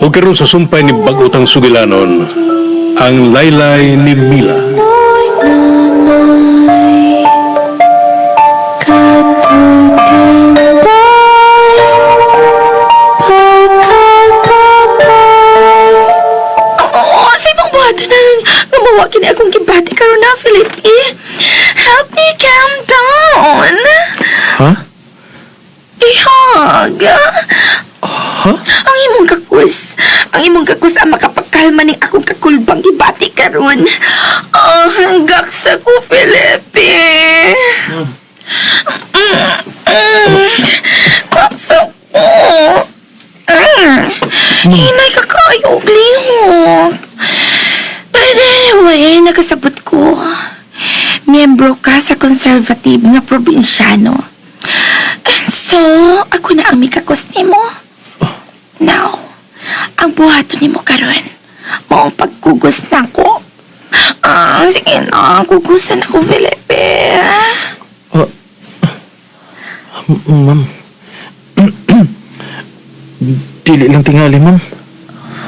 O karon sa sumpay ni Bagutang Sugilanon, ang laylay ni Mila. Kini akong gibati karon na, Felipe. Help me calm down. Ha? Ihag. Ha? Ang imong kakus ang makapagkalma ning akong kakulbang gibati karon. Hanggak sa ko, Felipe. Paksa ko. Hinay ka kayo, lihok. But anyway, nakasabot ko. Miyembro ka sa conservative nga probinsyano. And so, ako na ang mikakos ni mo. Now, ang buhato ni mo karon, maong pagkugos na ko. Sige na, kugusan ako, Felipe. Ma'am. Dili lang tingali, ma'am.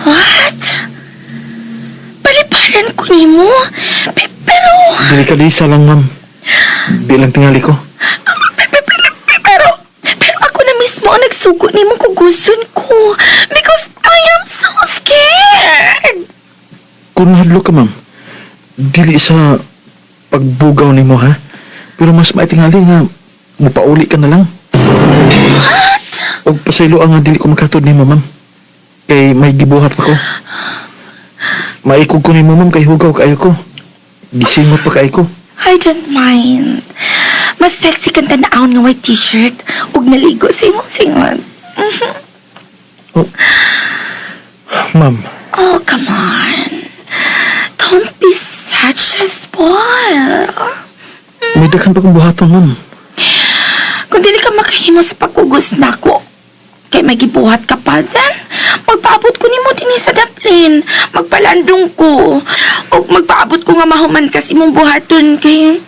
What? Paliparan ko ni mo? Pero... Delikadisa lang, ma'am. Di lang tingali ko. Pero ako na mismo ang nagsugo ni mo kuguson ko. Because I am so scared. Kung nahadlo ka, ma'am, dili sa pagbugaw ni mo, ha? Pero mas maitingali nga, mupauli ka na lang. What? O pasaylo ang nga dili ko makatod ni mo, ma'am. Kay may gibuhat pa ko. Maikog ko ni mo, ma'am, kay hugaw kayo ko. Gisingot pa kayo ko. I don't mind. Mas sexy kang tanaon nga white t-shirt ug naligo sa imong singot. Oh. Ma'am, Oh, come on. Don't be such a spoil. may daghan pa kong buhaton, ma'am. Kung dili ka makahimo sa pagkugos nako, kay may gibuhat ka pa dan, magpaabot ko nimo dinhi sa daplin, magpalandong ko, o magpaabot ko nga mahuman kasi mong buhaton kay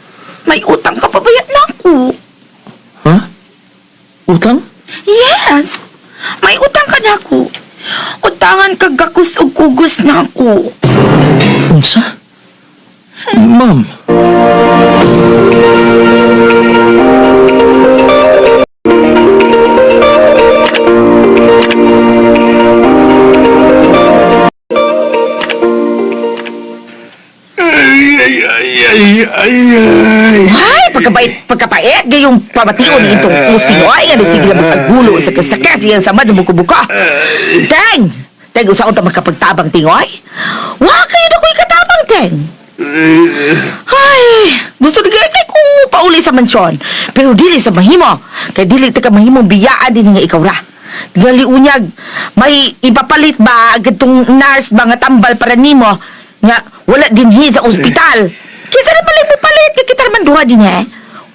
may utang ka pabaya nako. Ha? Utang? Yes, may utang ka nako. Utangan kag gakus og kugos nako. Unsa? Ma'am. Ay, pagkapait, gayong pamation ni itong Ustinoy nga sige na magpagulo sa kasakit yan sa madya buko-buko. Teng! Teng, usaon ta magkapagtabang, Tingoy? Wa kayo na ko'y katabang, Teng! Ay, gusto na kaya kung pauli sa mansyon. Pero dili sa mahimo. Kaya dili ta ka mahimong biyaan din nga ikaw ra. Gali unyag, may ipapalit ba gatong nurse ba nga tambal para nimo nga wala dinhi sa ospital. Kisa na pala mo palit, kita naman duha din eh.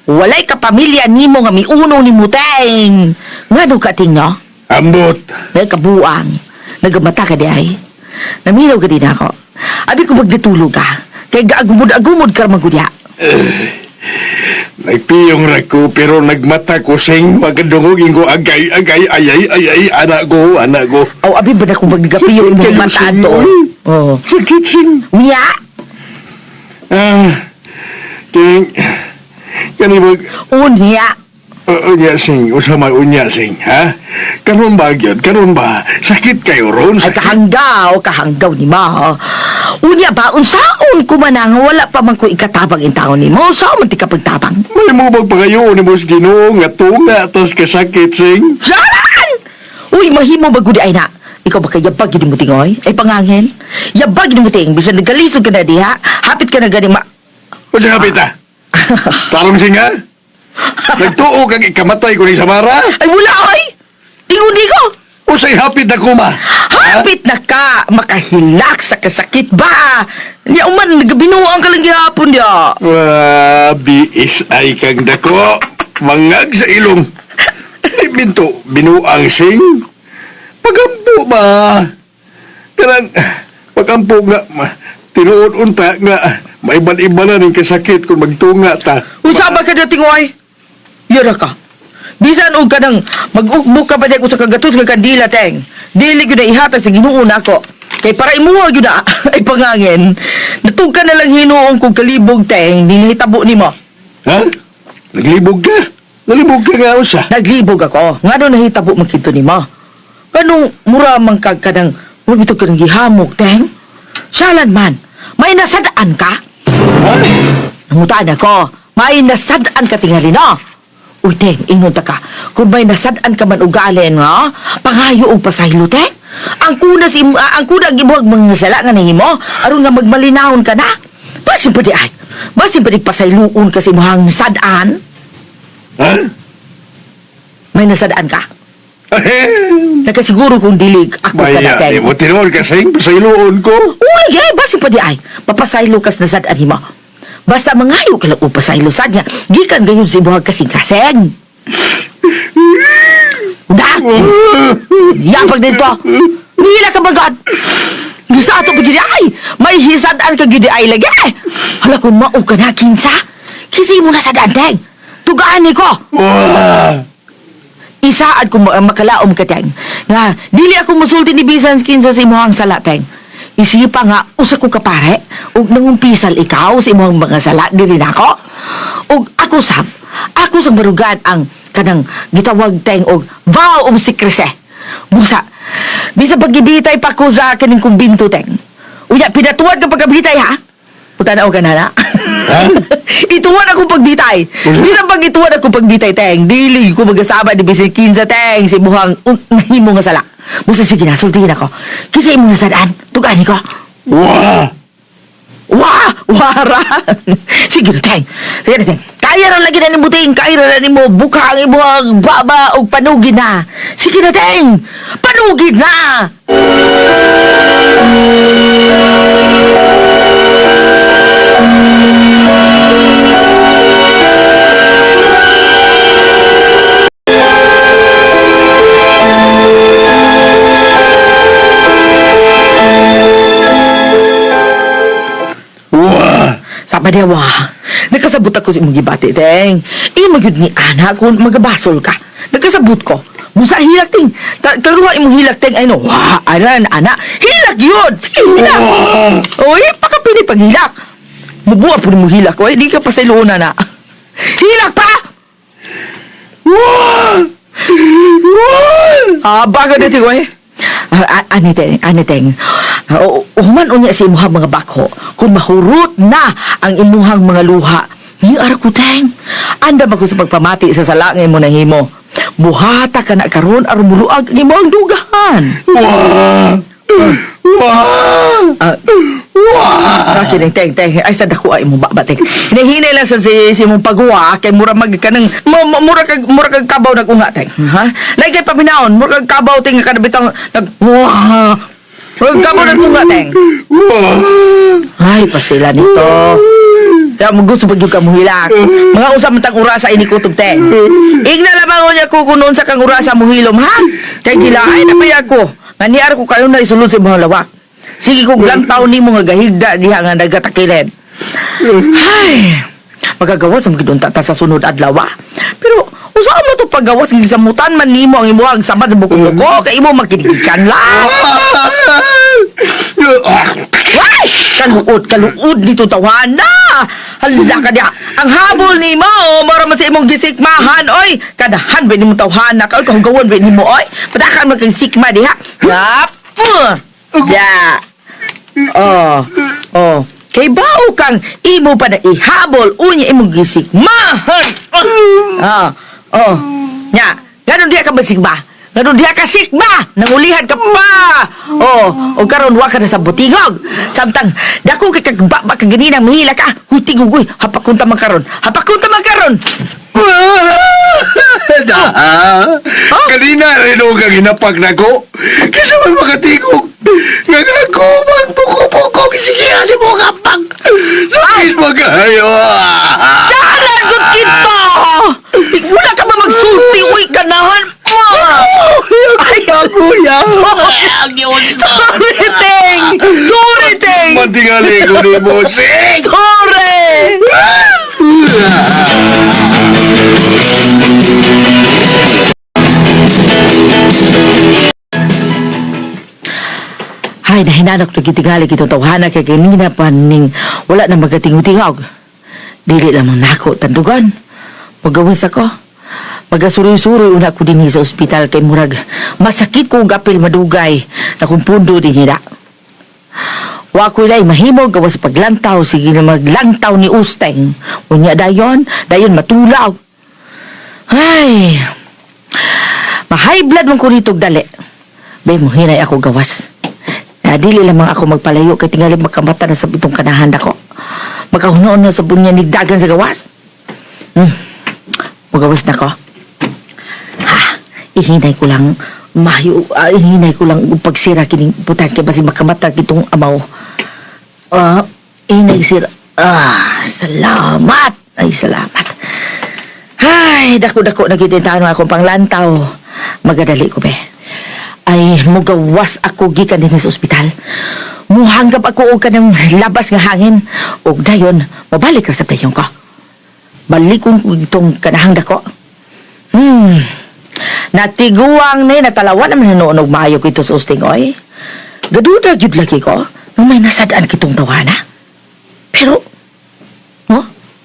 Walay ka pamilya nimo nga miuno ni mo, Teng. Nga no ka, Ting, no? Ambot. May kabuang. Nagamata ka di ay. Naminaw ka din ako. Abi ko magditulog ka. Kaya gaagumod-agumod ka magudya. Nagpiyong rako pero nagmata ko sing magadungogin ko agay, anak ko. Aw, abi ba na kung magagapiyo yung mga mata ato? Oo. Sakit sing. Unya? Ting, kanibag, Unya? unya sing, usama unya sing, ha? Karon ba gyud? Karon ba? Sakit kayo ron? Ay, kahanggaw ni ma. Unya ba, unsaon ko man nga wala pa man ko ikatabang in taon ni mo. Unsaon man ti kapagtabang? May mo magpagayo ni Mos Ginoo nga tunga tos kasakit sing. Saan? Uy, mahimo bagudi ay na. Ikaw ba kayabag yun mo tingoy? Ay pangangel? Yabag yun mo ting. Bisan nagalisod ka na diha. Hapit ka na gani ma... O sa hapit ah? Tarong sing ha? Nagtuo kang ikamatay ko ni Samara? Ay wala oy! Tingudi ko! O sa'y hapit na kuma? Hapit na ka! Makahilak sa kasakit ba? Niya uman, nagabinuang ka lang gihapon niya. Biis ay kang dako. Mangag sa ilong. Ay binto, binuang sing. Pagampo ba? Kanang, pagampo nga, tinuod unta nga, maiban-iba na rin kasakit kung magtunga ta. Usaba ka na tingoy? Yara ka. Bisan og ka nang mag-ukbuk ka pa ko sa kagatos ka kandila, Teng. Dili ko na ihatag sa Ginoo na ako. Kay para imuha gyud na ay pangangin. Natugkan na lang hinuong kong kalibog teng ninahitabo nimo. Ha? Naglibog ka? Nalibog ka nga usa. Naglibog ako. Nga doon nahitabo man kito nimo. Anong mura man kag kanang mabito ka ng gihamok teng? Salan man. May nasadaan ka? Ha? Nangutaan ako. May nasadaan ka tingali no? Uy, teng, inunta ka. Kung may nasadaan ka man ugalin, nga, pangayo o pasahilo, teng. Ang kuna ang ang ibuhag mga sala nga nahimo, aron nga magmalinahon ka na. Basin pa di ay. Basin pa di pasayloon kasi mohang nasadaan. Ha? May nasadaan ka. Nakasiguro kung dilig ako ka na, Maya, di teng. mo tinuon kasing pasayloon ko. Uy, gay, basin pa di ay. Papasaylo kas nasadaan himo. Basta mangayo ka lang o pasaylo sad nga. Gikan gayon si ibuhag kasing-kasing. Udah! Yapag dito! Nihila ka bagad! Gisa ato pa gidi ay! May hisadaan ka gidi ay lagi! Hala kung mao ka na, kinsa! Kisi mo na sa danteng! Tugaan ni ko! Wah! Isaad kung makalaom ka, teng. Nga, dili ako musulti ni Bisan kinsa sa imuhang sala, teng. Isipa nga, usa ko ka pare, ug nangumpisal ikaw sa imuhang mga sala, dili na ako. Ug ako sab marugan ang kanang gitawag teng og vow of secrecy. Busa, bisa pagibitay pa ko sa kaning kumbinto teng. Unya, pinatuwad ka pagkabitay ha? Utanaw ka na na. Ha? Ituwad ako pagbitay. Bisa pag ituwad ako pagbitay teng, dili ko magasama di bisin kinsa teng si muhang nahimo nga sala. Busa sige na, sultihin ako. Kisa imo nasadaan, tugani ko. Wah! Wah! Wara! Sige na, teng. Sige na, teng. Kaya rin lagi na ni Buting, kaya rin mo buka ang imuhang baba o panugin na. Sige na, teng. Panugin na! Wah! Sama dia, wah. Nakasabot ako sa imong gibati, teng. Imo gyud ni ana kung magabasol ka. Nakasabot ko. Musa hilak, ting. Karuha imong hilak, teng. Ay no, wah, aran, ana. Hilak yun! Sige, hilak! Oy, pakapili pag hilak. Mabuha po mo hilak, oy. Di ka pa sa iluna na. Hilak pa! Wah! Wah! Bago na, ting, oy. Aniteng. Uman unya sa imuhang mga bakho, kung mahurot na ang imuhang mga luha, ni ko, teng. Anda ba ko sa pagpamati sa salangin mo na himo? Buhata ka na karon aron muluag ang imuhang dugahan. Wah! Wah! Wah! Kineng, teng. Ay, sa dako ay mo ba, teng. Hinahinay lang sa si mong pagwa, kay mura mag ka ng, mura kag kabaw nag-unga, teng. Ha? Lagay pa binaon, mura kag kabaw, teng, kadabitang, wah! Mura kag kabaw nag-unga, teng. Wah! Ay, pasila nito. Kaya mo gusto pag yung kamuhilak. Mga usap matang urasa ini kutob, teng. Igna lamang ko niya kukunon sa kang urasa muhilom, ha? Kaya gilaay na ba ako? Nganiar ko kayo na isulod sa mga lawak. Sige kung lantaw ni mo nga gahigda diha nga nagatakilen. Ay, magagawas ang magidunta sa sunod adlaw. Pero usaha mo to paggawas gisamutan man nimo ang imuhang samad sa buko-buko kay imo makinigikan lang. Why? Kaluod dito tawana. Hala ka diha. Ang habol nimo mara man sa imong gisikmahan oy. Kadahan ba nimo tawhana ka kung gawon ba nimo oy. Padakan man kang sikma diha. Yap. Ya. Oh. Kay bao kang imo pa na ihabol unya imong gisikmahan. Nya, ganon diha ka basigba. Ganon diha ka sikba. Nangulihan ka pa. O karon wa ka na sa butingog. Samtang dako kay kagba ka ganinang mihila ka. Huy tigog uy, hapakunta man karon. Kanina rin o kang hinapag na ko. Kasi may makatigog. Ngagako, magbuko-buko. Kisigihan mo kapag. Sakit mo kayo. Saran gud kito. Wala ka ba magsulti uy kanahan. Ay, kuya. Sorry, Teng. Mantingali ko ni mo, Sing. Sorry. Ay, nahinanak na kitingali kitong tawhana kay kanina pa ning wala na magating-tingog. Dili lamang nako tandugan. Magawas ako. Magasuri-suri una ko din sa ospital kay murag. Masakit ko ang apil madugay na kung pundo din nila. Wa ko ilay mahimog gawas sa paglantaw. Sige na maglantaw ni Usteng. Unya dayon matulaw. Ay, ma-high blood man ko rito dali. Bay mo hinay ako gawas. Dili lamang ako magpalayo kay tingali makamata na sa bitong kanahan ako. Magkahunoon na sa bunya ni dagan sa gawas. Magawas na ko. Ihinay ko lang ihinay ko lang pagsira kining butang kay basi makamata kitong amaw. Ihinay sira. Salamat. Ay, salamat. Ay, dako-dako nagitintahan mo akong panglantaw. Magadali ko, be. Ay, mugawas ako gikan din sa ospital. Muhanggap ako og kanang labas nga hangin. Og dayon, mabalik ka sa playong ko. Balikon ko itong kanahang dako. Natiguang na natalawan naman nanunog maayo ko ito sa ustingoy. Gaduda yun lagi ko nung may nasadaan kitong tawana. Pero,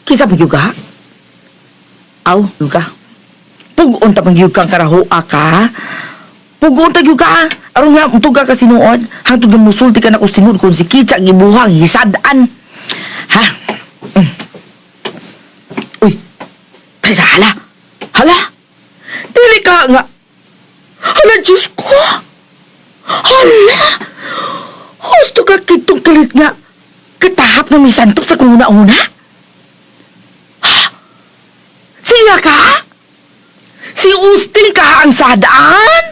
kisa mo yuga? Aw, yuga. Pugon ta pang yuga karahua ka. Pugon ta yuga. Aron nga, mutuga ka sinuod. Hangtod na musulti ka na kung sinuod kung si Kitsa gibuhang hisadaan. Ha? Uy, Teresa, hala. Dili ka nga. Hala, Diyos ko. Hala. Gusto ka kitong kalit nga. Katahap na may santok sa kung una-una. Ha? Siya ka? Si Usting ka ang sadaan?